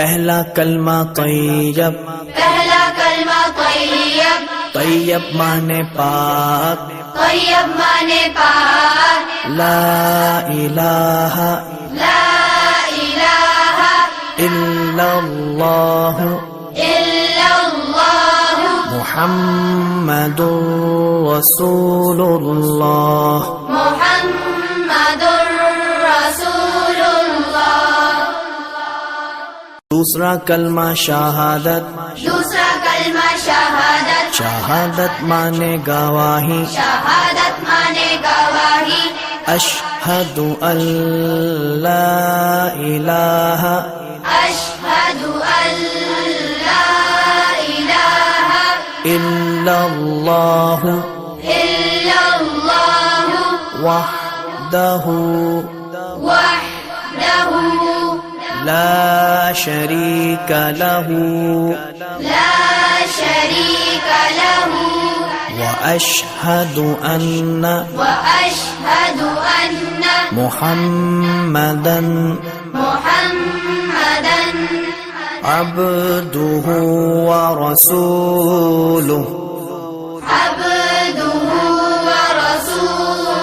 پہلا کلمہ طیب، پہلا کلمہ طیب، طیب مانے پاک، طیب مانے پاک، لا الہ لا الہ الا اللہ الا اللہ محمد رسول اللہ۔ محمد رسول اللہ۔ دوسرا کلمہ شہادت، دوسرا کلمہ شہادت، شہادت مانے گواہی، شہادت مانے گواہی، اشہد ان لا الہ اشہد ان لا الہ الا اللہ الا اللہ وحدہ وحدہ لا شریک لہ لا شریک لہ واشہد ان واشہد ان محمدا محمدا عبدہ ورسولہ۔ عبدہ ورسولہ۔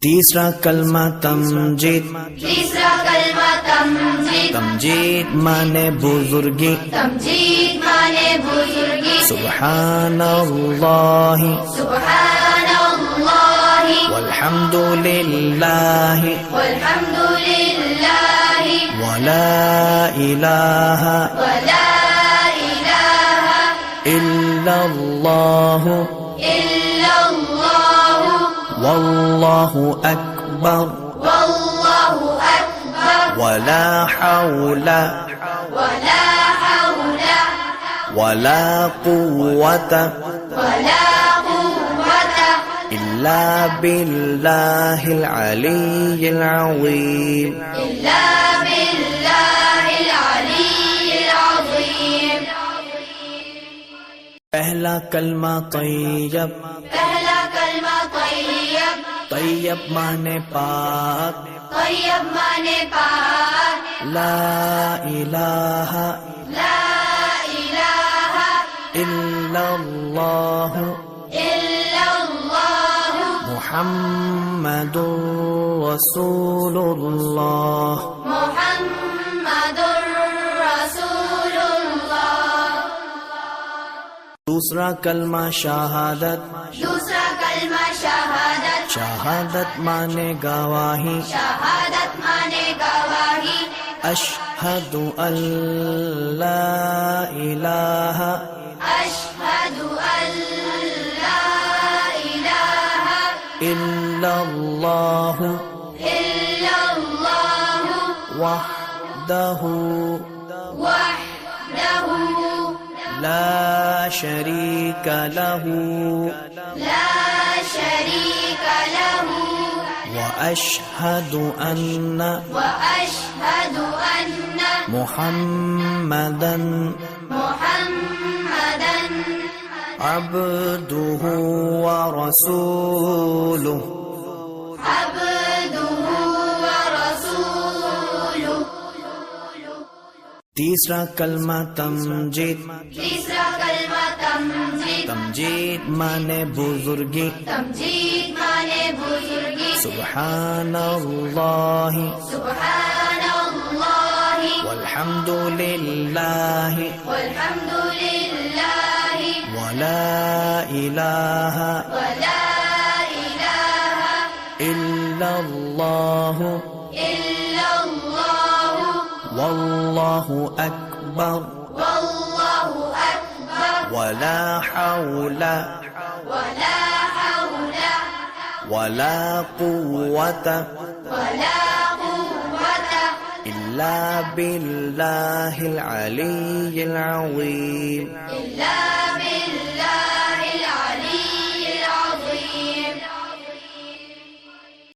تیسرا کلمہ تمجید، تیسرا کلمہ تمجید، تمجید مانے بزرگی، تمجید مانے بزرگی، سبحان اللہ سبحان اللہ والحمد للہ والحمد للہ ولا الہ ولا الہ الا اللہ الا اللہ واللہ اکبر واللہ اکبر ولا حول ولا حول ولا قوة ولا قوة الا باللہ العلی العظیم۔ إلا بالله العلي العظيم۔ پہلا کلمہ طیب، پہلا کلمہ طیب، طیب مانے پاک، طیب مانے پاک، لا الہ لا الہ الا اللہ الا اللہ محمد رسول اللہ۔ محمد رسول اللہ۔ دوسرا کلمہ شہادت، دوسرا کلمہ شہادت، شہادت مانے گواہی، شہادت مانے گواہی، اشہد ان لا الہ اشہد ان لا الہ الا اللہ الا اللہ وحدہ وحدہ لا شریک لہ لا شریک لہ واشہد ان واشہد ان محمدا محمدا عبدہ ورسولہ۔ عبدہ ورسولہ۔ تیسرا کلمہ تمجید، تیسرا کلمہ تمجید، تمجید مانے بزرگی، تمجید مانے بزرگی، سبحان اللہ سبحان اللہ والحمد للہ والحمد للہ ولا الہ ولا الہ الا اللہ الا اللہ واللہ اکبر واللہ اکبر ولا حول ولا حول ولا قوة ولا قوة الا باللہ العلی العظیم۔ إلا بالله